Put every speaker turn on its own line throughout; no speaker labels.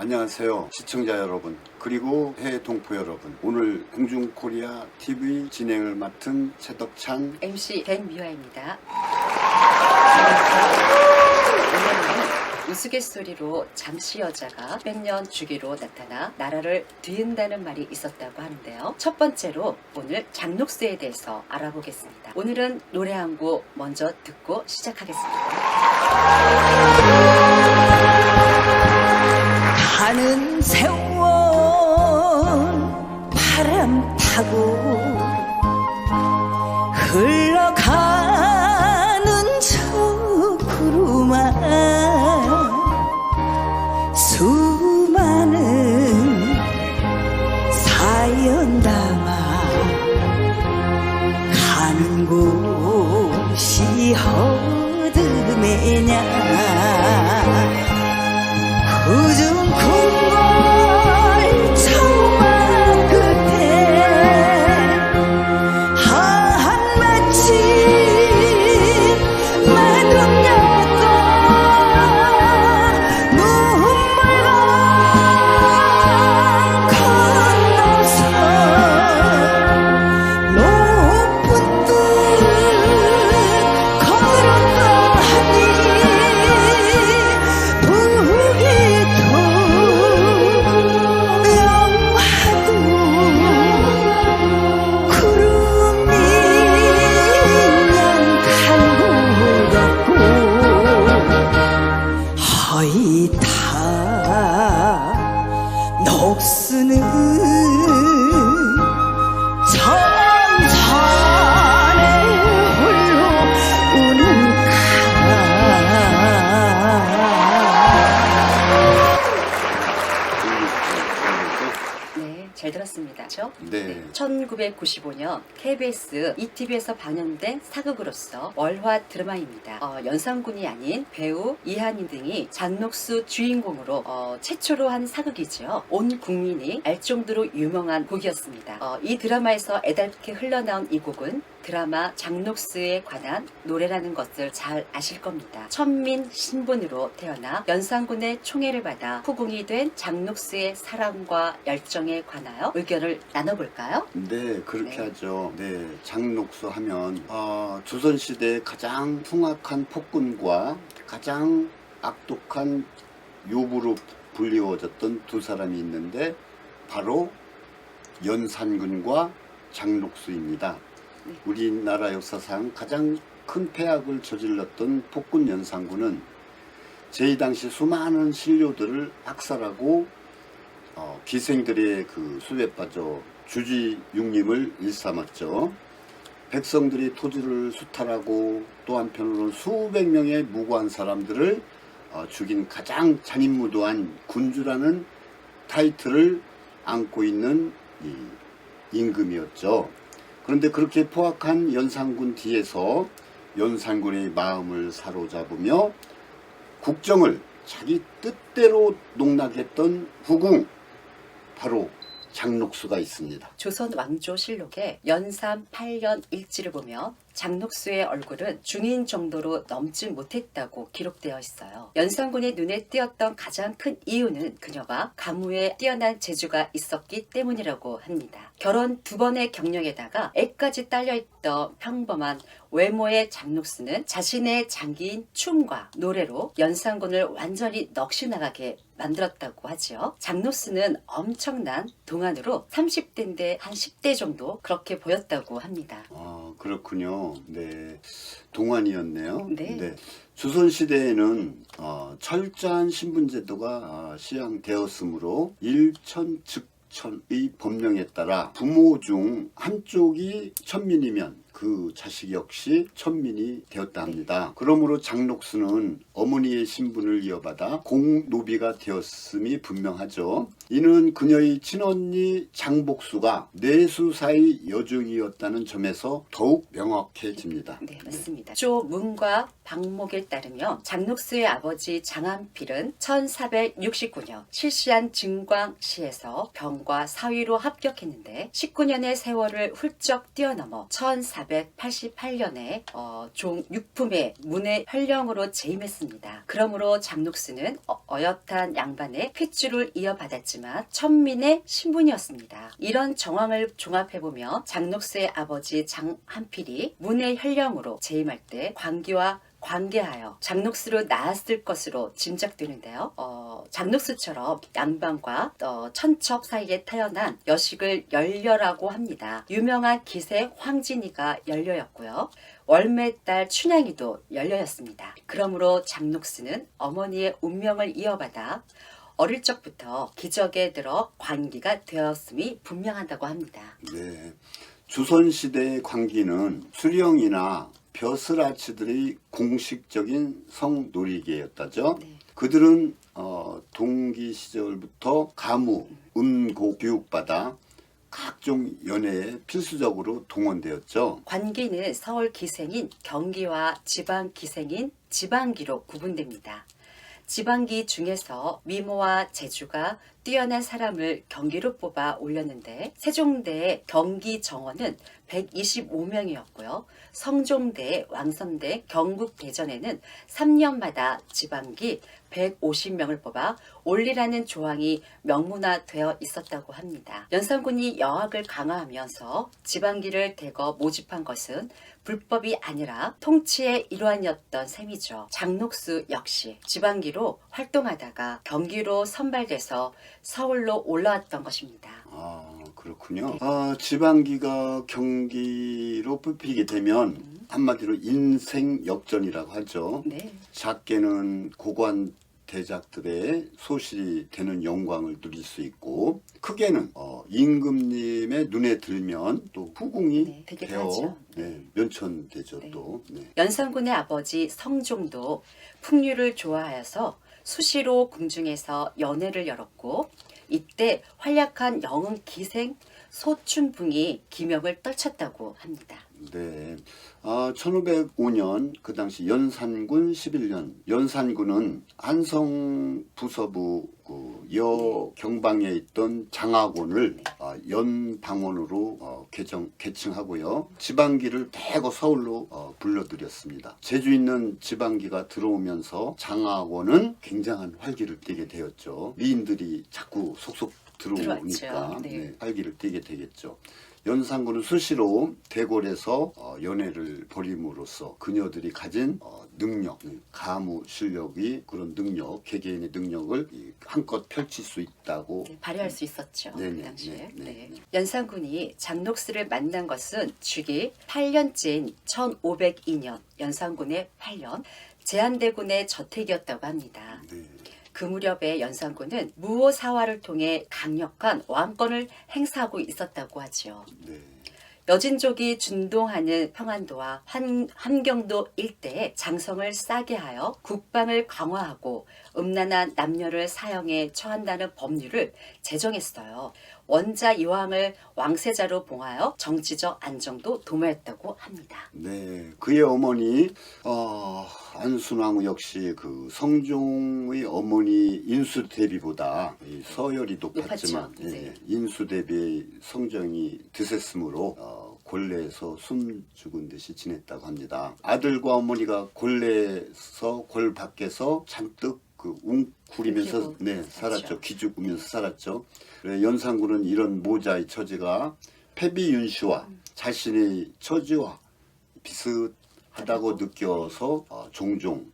안녕하세요 시청자 여러분 그리고 해외 동포 여러분. 오늘 공중코리아 TV 진행을 맡은 최덕찬
MC 백미화입니다. 오늘은 우스갯소리로 잠시 여자가 백년 주기로 나타나 나라를 뒤흔다는 말이 있었다고 하는데요. 첫 번째로 오늘 장녹스에 대해서 알아보겠습니다. 오늘은 노래 한 곡 먼저 듣고 시작하겠습니다.
가는 세월 바람 타고 흘러가는 저 구름아 수많은 사연 담아 가는 곳이 어둠에냐 우중 궁궐 청망 끝에 한마치 마동역과 눈물과 건너서 높은 뜰 걸었다 하니 녹수는 청산에 홀로 우는가
네, 잘 들었습니다. 그렇죠?
네.
1995년 KBS ETV에서 방영된 사극으로서 월화 드라마입니다. 연상군이 아닌 배우 이한희 등이 장녹수 주인공으로 최초로 한 사극이죠. 온 국민이 알 정도로 유명한 곡이었습니다. 이 드라마에서 애달게 흘러나온 이 곡은 드라마 장녹수에 관한 노래라는 것을 잘 아실 겁니다. 천민 신분으로 태어나 연산군의 총애를 받아 후궁이 된 장녹수의 사랑과 열정에 관하여 의견을 나눠볼까요?
네, 그렇게
네.
하죠. 네, 장녹수 하면 조선시대의 가장 흉악한 폭군과 가장 악독한 요부로 불리워졌던 두 사람이 있는데 바로 연산군과 장녹수입니다.
네.
우리나라 역사상 가장 큰 폐악을 저질렀던 폭군 연산군은 제 당시 수많은 신료들을 학살하고 기생들의 그 수배에 빠져 주지육림을 일삼았죠. 백성들이 토지를 수탈하고 또 한편으로는 수백 명의 무고한 사람들을 죽인 가장 잔인무도한 군주라는 타이틀을 안고 있는 이 임금이었죠. 그런데 그렇게 포악한 연산군 뒤에서 연산군의 마음을 사로잡으며 국정을 자기 뜻대로 농락했던 후궁, 바로 장녹수가 있습니다.
조선 왕조실록의 연산 8년 일지를 보면 장녹수의 얼굴은 중인 정도로 넘지 못했다고 기록되어 있어요. 연산군의 눈에 띄었던 가장 큰 이유는 그녀가 가무에 뛰어난 재주가 있었기 때문이라고 합니다. 결혼 2번의 경력에다가 애까지 딸려있던 평범한 외모의 장녹수는 자신의 장기인 춤과 노래로 연산군을 완전히 넋이나가게 만들었다고 하죠. 장녹수는 엄청난 동안으로 30대인데 한 10대 정도 그렇게 보였다고 합니다.
그렇군요. 네, 동안이었네요.
네.
조선시대에는 철저한 신분제도가 시행되었으므로 일천즉천의 법령에 따라 부모 중 한쪽이 천민이면 그 자식 역시 천민이 되었다 합니다. 그러므로 장녹수는 어머니의 신분을 이어받아 공노비가 되었음이 분명하죠. 이는 그녀의 친언니 장복수가 내수사의 여종이었다는 점에서 더욱 명확해집니다.
네, 맞습니다. 조문과 박목에 따르면 장녹수의 아버지 장한필은 1469년 실시한 증광시에서 병과 사위로 합격했는데 19년의 세월을 훌쩍 뛰어넘어 1400 1488년에 종 6품의 문의 현령으로 재임했습니다. 그러므로 장녹수는 어엿한 양반의 핏줄을 이어받았지만 천민의 신분이었습니다. 이런 정황을 종합해보면 장녹수의 아버지 장한필이 문의 현령으로 재임할 때 광기와 관계하여 장녹수로 낳았을 것으로 짐작되는데요. 장녹수처럼 양반과 천첩 사이에 태어난 여식을 연려라고 합니다. 유명한 기생 황진이가 연려였고요. 월매 딸 춘향이도 연려였습니다. 그러므로 장녹수는 어머니의 운명을 이어받아 어릴 적부터 기적에 들어 관기가 되었음이 분명하다고 합니다.
네. 조선시대의 관기는 수령이나 벼슬아치들의 공식적인 성놀이계였다죠.
네.
그들은 동기 시절부터 가무, 음고 교육받아 각종 연회에 필수적으로 동원되었죠.
관기는 서울 기생인 경기와 지방 기생인 지방기로 구분됩니다. 지방기 중에서 미모와 재주가 뛰어난 사람을 경기로 뽑아 올렸는데 세종대 경기 정원은 125명이었고요. 성종대, 왕선대, 경국대전에는 3년마다 지방기 150명을 뽑아 올리라는 조항이 명문화되어 있었다고 합니다. 연산군이 여학을 강화하면서 지방기를 대거 모집한 것은 불법이 아니라 통치의 일환이었던 셈이죠. 장녹수 역시 지방기로 활동하다가 경기로 선발돼서 서울로 올라왔던 것입니다.
그렇군요. 지방기가 경기로 뽑히게 되면 한마디로 인생 역전이라고 하죠.
네.
작게는 고관 대작들의 소실이 되는 영광을 누릴 수 있고, 크게는 임금님의 눈에 들면 또 후궁이
되기도
되어
하죠.
면천되죠. 또.
연산군의 아버지 성종도 풍류를 좋아하여서 수시로 궁중에서 연회를 열었고, 이때 활약한 영흥 기생 소춘붕이 기명을 떨쳤다고 합니다.
네. 1505년 그 당시 연산군 11년, 연산군은 한성 부서부 여경방에 있던 장학원을 연방원으로 개칭하고요. 지방기를 대거 서울로 불러들였습니다. 재주 있는 지방기가 들어오면서 장학원은 굉장한 활기를 띠게 되었죠. 미인들이 자꾸 속속 들어오니까
네.
활기를 띠게 되겠죠. 연산군은 수시로 대궐에서 연회를 벌임으로써 그녀들이 가진 능력, 가무 실력이 그런 능력, 개개인의 능력을 한껏 펼칠 수 있다고
발휘할 수 있었죠.
네네,
그 당시에.
네.
연산군이 장녹수를 만난 것은 주기 8년째인 1502년, 연산군의 8년, 제한대군의 저택이었다고 합니다.
네.
그 무렵에 연산군은 무오사화를 통해 강력한 왕권을 행사하고 있었다고 하지요.
네.
여진족이 준동하는 평안도와 함경도 일대에 장성을 싸게 하여 국방을 강화하고 음란한 남녀를 사형에 처한다는 법률을 제정했어요. 원자 이왕을 왕세자로 봉하여 정치적 안정도 도모했다고 합니다.
네, 그의 어머니 안순왕후 역시 그 성종의 어머니 인수대비보다 서열이 높았지만
높았죠. 네.
인수대비의 성정이 드셌으므로 골내에서 숨 죽은 듯이 지냈다고 합니다. 아들과 어머니가 골내에서 골 밖에서 잔뜩 웅크리면서 살았죠. 기죽으면서 살았죠. 그래, 연산군은 이런 모자의 처지가 패비윤씨와 자신의 처지와 비슷하다고 느껴서 종종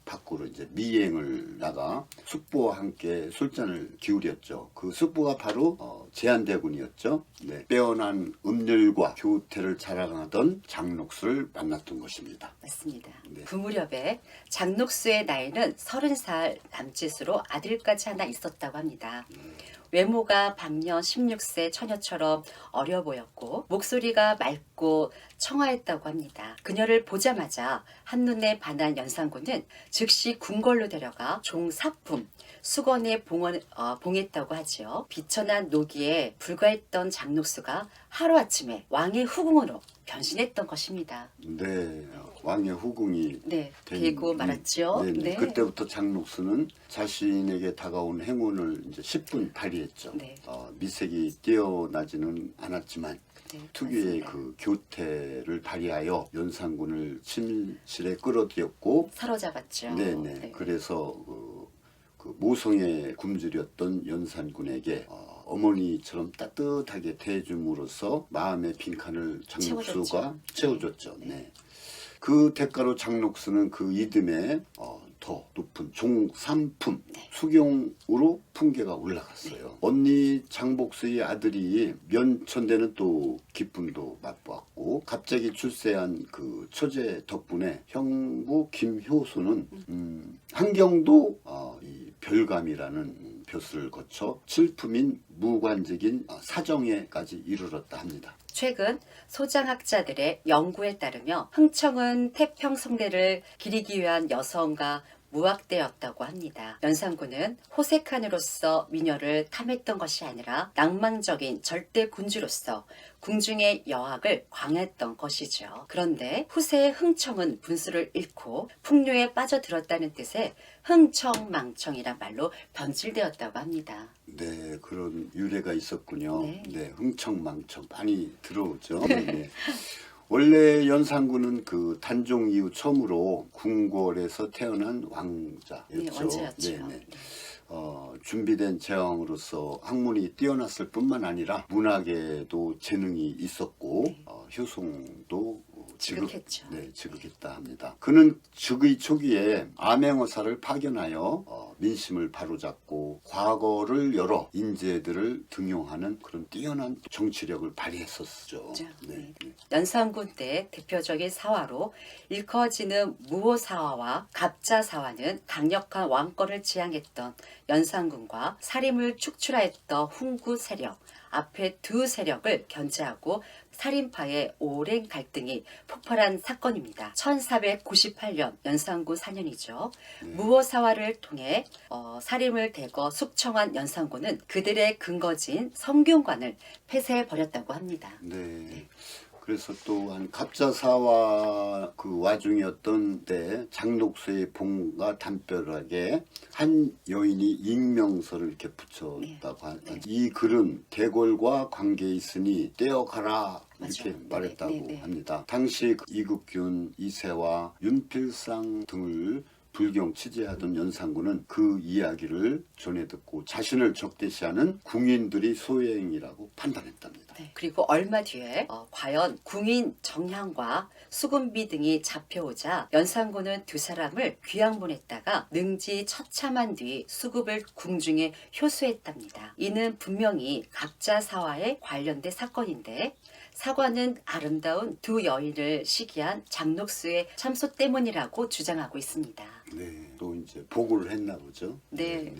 밖으로 이제 미행을 나가 숙부와 함께 술잔을 기울였죠. 그 숙부가 바로 제한대군이었죠. 네. 빼어난 음률과 교태를 자랑하던 장녹수를 만났던 것입니다.
맞습니다.
네.
그 무렵에 장녹수의 나이는 30살 남짓으로 아들까지 하나 있었다고 합니다. 외모가 방년 16세 처녀처럼 어려 보였고 목소리가 맑고 청아했다고 합니다. 그녀를 보자마자 한눈에 반한 연산군은 즉시 궁궐로 데려가 종사품 수건에 봉했다고 하지요. 비천한 노기에 불과했던 장녹수가 하루아침에 왕의 후궁으로 변신했던 것입니다.
네, 왕의 후궁이
되고 말았죠.
네. 그때부터 장녹수는 자신에게 다가온 행운을 이제 10분 발휘했죠.
네.
미색이 뛰어나지는 않았지만
네,
특유의
맞습니다.
그 교태를 발휘하여 연산군을 침실에 끌어들였고,
사로잡았죠.
네네.
네.
그래서 그 모성에 굶주렸던 연산군에게 어머니처럼 따뜻하게 대해줌으로써 마음의 빈칸을 장녹수가 채워줬죠.
네.
네. 그 대가로 장녹수는 그 이듬해 더 높은 종삼품 수경으로 품계가 올라갔어요. 언니 장복수의 아들이 면천대는 또 기쁨도 맛보았고, 갑자기 출세한 그 처제 덕분에 형부 김효수는 한경도 이 별감이라는 벼슬을 거쳐 칠품인 무관직인 사정에까지 이르렀다 합니다.
최근 소장학자들의 연구에 따르며 흥청은 태평성대를 기리기 위한 여성과 무학대였다고 합니다. 연산군은 호색한으로서 미녀를 탐했던 것이 아니라 낭만적인 절대 군주로서 궁중의 여학을 광했던 것이죠. 그런데 후세의 흥청은 분수를 잃고 풍류에 빠져들었다는 뜻의 흥청망청이란 말로 변질되었다고 합니다.
네, 그런 유래가 있었군요.
네.
네, 흥청망청 많이 들어오죠. 네. 원래 연산군은 그 단종 이후 처음으로 궁궐에서 태어난 왕자였죠.
네, 왕자였죠.
네, 네. 준비된 제왕으로서 학문이 뛰어났을 뿐만 아니라 문학에도 재능이 있었고,
네.
효송도
지극했죠.
지극했다 합니다. 그는 즉위 초기에 암행어사를 파견하여 민심을 바로잡고 과거를 열어 인재들을 등용하는 그런 뛰어난 정치력을 발휘했었죠.
네. 연산군 때 대표적인 사화로 일컬어지는 무호사화와 갑자사화는 강력한 왕권을 지향했던 연산군과 살인을 축출하였던 훈구 세력, 앞에 두 세력을 견제하고 살인파의 오랜 갈등이 폭발한 사건입니다. 1498년 연산군 4년이죠. 무호사화를 통해 살인을 대거 숙청한 연산군은 그들의 근거지인 성균관을 폐쇄해버렸다고 합니다.
네. 그래서 또한 갑자사화 그 와중이었던 때 장녹수의 봉과 담벼락에 한 여인이 익명서를 이렇게 붙였다고 하니 이 글은 대궐과 관계 있으니 떼어가라 이렇게
맞아요.
말했다고 합니다. 당시 이국균, 이세화, 윤필상 등을 불경 취재하던 연산군은 그 이야기를 전해 듣고 자신을 적대시하는 궁인들이 소행이라고 판단했답니다.
네. 그리고 얼마 뒤에 과연 궁인 정향과 수군비 등이 잡혀오자 연산군은 두 사람을 귀양 보냈다가 능지 처참한 뒤 수급을 궁중에 효수했답니다. 이는 분명히 갑자사화에 관련된 사건인데 사관은 아름다운 두 여인을 시기한 장녹수의 참소 때문이라고 주장하고 있습니다.
네, 또 이제 보고를 했나 보죠.
네.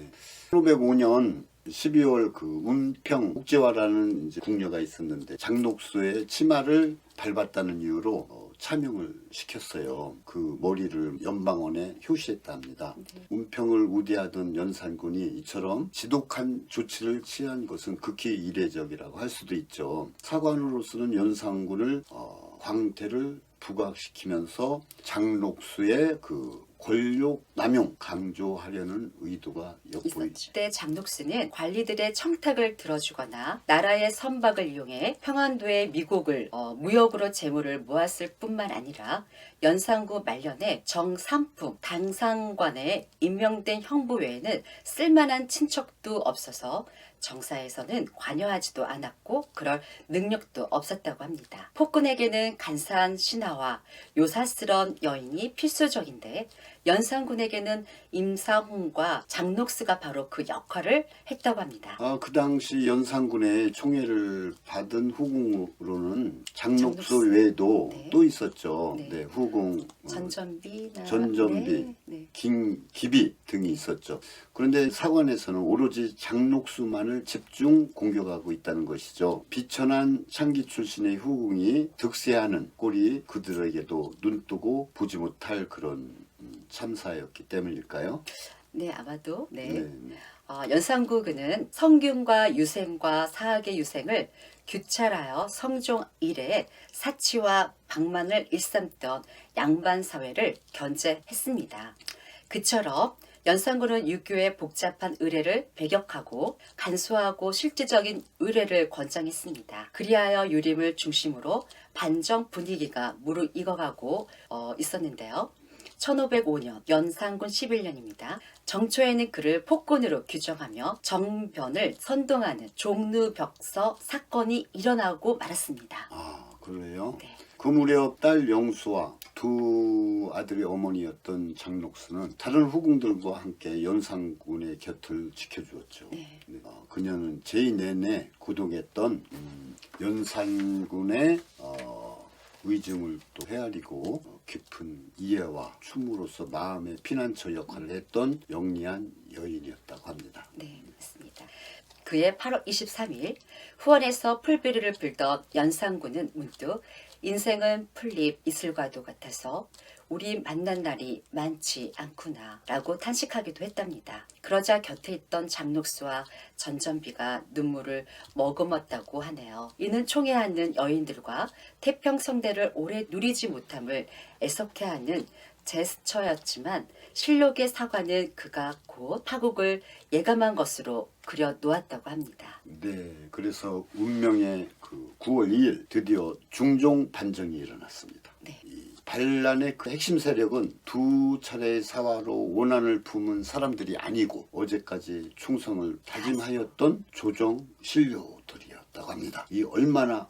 1505년 12월 그 운평 국제화라는 이제 궁녀가 있었는데 장녹수의 치마를 밟았다는 이유로 차명을 시켰어요. 그 머리를 연방원에 효시했다 합니다. 운평을 우대하던 연산군이 이처럼 지독한 조치를 취한 것은 극히 이례적이라고 할 수도 있죠. 사관으로서는 연산군을 광태를 부각시키면서 장녹수의 그 권력 남용 강조하려는 의도가 엿보이죠.
있었죠. 그때 장녹수는 관리들의 청탁을 들어주거나 나라의 선박을 이용해 평안도의 미국을 무역으로 재물을 모았을 뿐만 아니라 연산군 말년에 정삼품 당상관에 임명된 형부 외에는 쓸만한 친척도 없어서 정사에서는 관여하지도 않았고 그럴 능력도 없었다고 합니다. 폭군에게는 간사한 신하와 요사스런 여인이 필수적인데 연산군에게는 임상훈과 장녹수가 바로 그 역할을 했다고 합니다.
그 당시 연산군의 총애를 받은 후궁으로는 장녹수
장녹수.
외에도
네.
또 있었죠.
네.
네, 후궁,
전전비나
전전비,
네.
김기비 등이 있었죠. 그런데 사관에서는 오로지 장녹수만을 집중 공격하고 있다는 것이죠. 비천한 창기 출신의 후궁이 득세하는 꼴이 그들에게도 눈뜨고 보지 못할 그런 참사였기 때문일까요?
네, 아마도 네.
네.
연산군은 성균과 유생과 사학의 유생을 규찰하여 성종 이래 사치와 방만을 일삼던 양반 사회를 견제했습니다. 그처럼 연산군은 유교의 복잡한 의례를 배격하고 간소하고 실질적인 의례를 권장했습니다. 그리하여 유림을 중심으로 반정 분위기가 무르익어가고 있었는데요. 1505년 연산군 11년입니다. 정초에는 그를 폭군으로 규정하며 정변을 선동하는 종루벽서 사건이 일어나고 말았습니다.
아, 그래요?
네.
그 무렵 딸 영수와 두 아들의 어머니였던 장록수는 다른 후궁들과 함께 연산군의 곁을 지켜주었죠.
네.
네. 그녀는 제2 내내 구독했던 연산군의 의중을 또 헤아리고 깊은 이해와 춤으로써 마음의 피난처 역할을 했던 영리한 여인이었다고 합니다.
네, 맞습니다. 그해 8월 23일 후원에서 풀비리를 불던 연산군은 문득 인생은 풀잎 이슬과도 같아서 우리 만난 날이 많지 않구나 라고 탄식하기도 했답니다. 그러자 곁에 있던 장록수와 전전비가 눈물을 머금었다고 하네요. 이는 총애하는 여인들과 태평성대를 오래 누리지 못함을 애석해하는 제스처였지만 실록의 사과는 그가 곧 파국을 예감한 것으로 그려 놓았다고 합니다.
네, 그래서 운명의 그 9월 2일 드디어 중종 반정이 일어났습니다.
네.
이 반란의 그 핵심 세력은 두 차례의 사화로 원한을 품은 사람들이 아니고 어제까지 충성을 다짐하였던 조정 신료들이었다고 합니다. 이 얼마나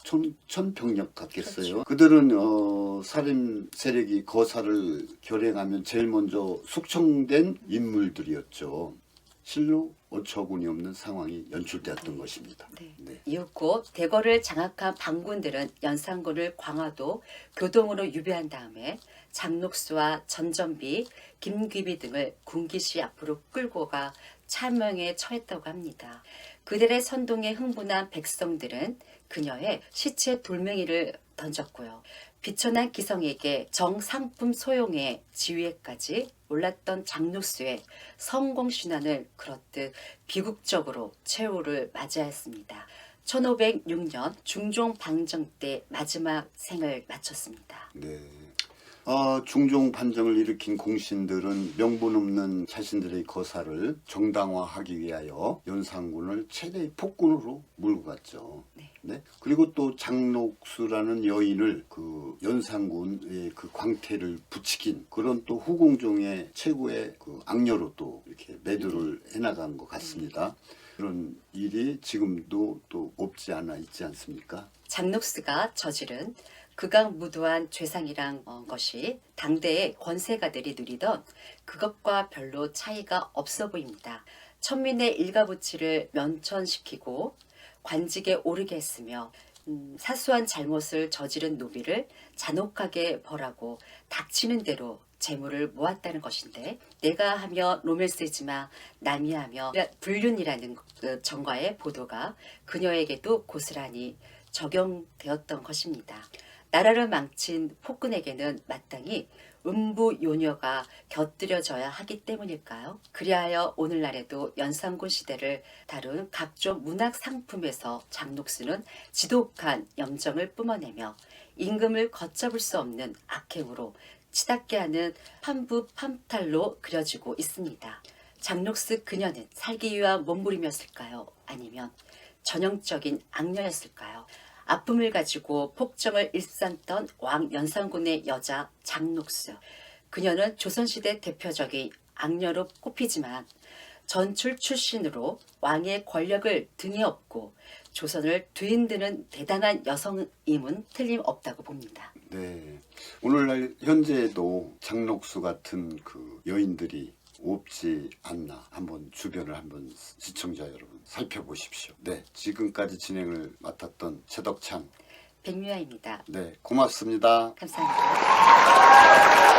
천병력 같겠어요.
그렇죠.
그들은 살인 세력이 거사를 결행하면 제일 먼저 숙청된 인물들이었죠. 실로 어처구니 없는 상황이 연출되었던 것입니다.
네.
네.
이윽고 대거를 장악한 반군들은 연산군을 광화도 교동으로 유배한 다음에 장록수와 전전비, 김귀비 등을 군기시 앞으로 끌고 가 차명에 처했다고 합니다. 그들의 선동에 흥분한 백성들은 그녀의 시체 돌멩이를 던졌고요. 비천한 기성에게 정상품 소용의 지위에까지 올랐던 장록수의 성공신환을 그렇듯 비극적으로 최후를 맞이하였습니다. 1506년 중종 방정 때 마지막 생을 마쳤습니다.
네. 중종 반정을 일으킨 공신들은 명분 없는 자신들의 거사를 정당화하기 위하여 연산군을 최대의 폭군으로 몰고 갔죠. 네. 그리고 또 장록수라는 여인을 그 연산군의 그 광태를 부추긴 그런 또 후궁종의 최고의 그 악녀로 또 이렇게 매도를 해나간 것 같습니다. 그런 일이 지금도 또 없지 않아 있지 않습니까?
장록수가 저지른 극악무도한 죄상이란 것이 당대의 권세가들이 누리던 그것과 별로 차이가 없어 보입니다. 천민의 일가부치를 면천시키고 관직에 오르게 했으며 사소한 잘못을 저지른 노비를 잔혹하게 벌하고 닥치는 대로 재물을 모았다는 것인데 내가 하며 로멜 쓰지마 남이 하며 불륜이라는 그 정과의 보도가 그녀에게도 고스란히 적용되었던 것입니다. 나라를 망친 폭군에게는 마땅히 음부요녀가 곁들여져야 하기 때문일까요? 그리하여 오늘날에도 연산군 시대를 다룬 각종 문학 상품에서 장록수는 지독한 염정을 뿜어내며 임금을 걷잡을 수 없는 악행으로 치닫게 하는 판부판탈로 그려지고 있습니다. 장록수 그녀는 살기 위한 몸부림이었을까요? 아니면 전형적인 악녀였을까요? 아픔을 가지고 폭정을 일삼던 왕 연산군의 여자 장록수. 그녀는 조선시대 대표적인 악녀로 꼽히지만 전출 출신으로 왕의 권력을 등에 업고 조선을 뒤흔드는 대단한 여성임은 틀림없다고 봅니다.
네. 오늘날 현재에도 장록수 같은 그 여인들이 없지 않나 한번 주변을 한번 시청자 여러분 살펴보십시오. 네, 지금까지 진행을 맡았던 최덕찬
백미화입니다.
네, 고맙습니다.
감사합니다.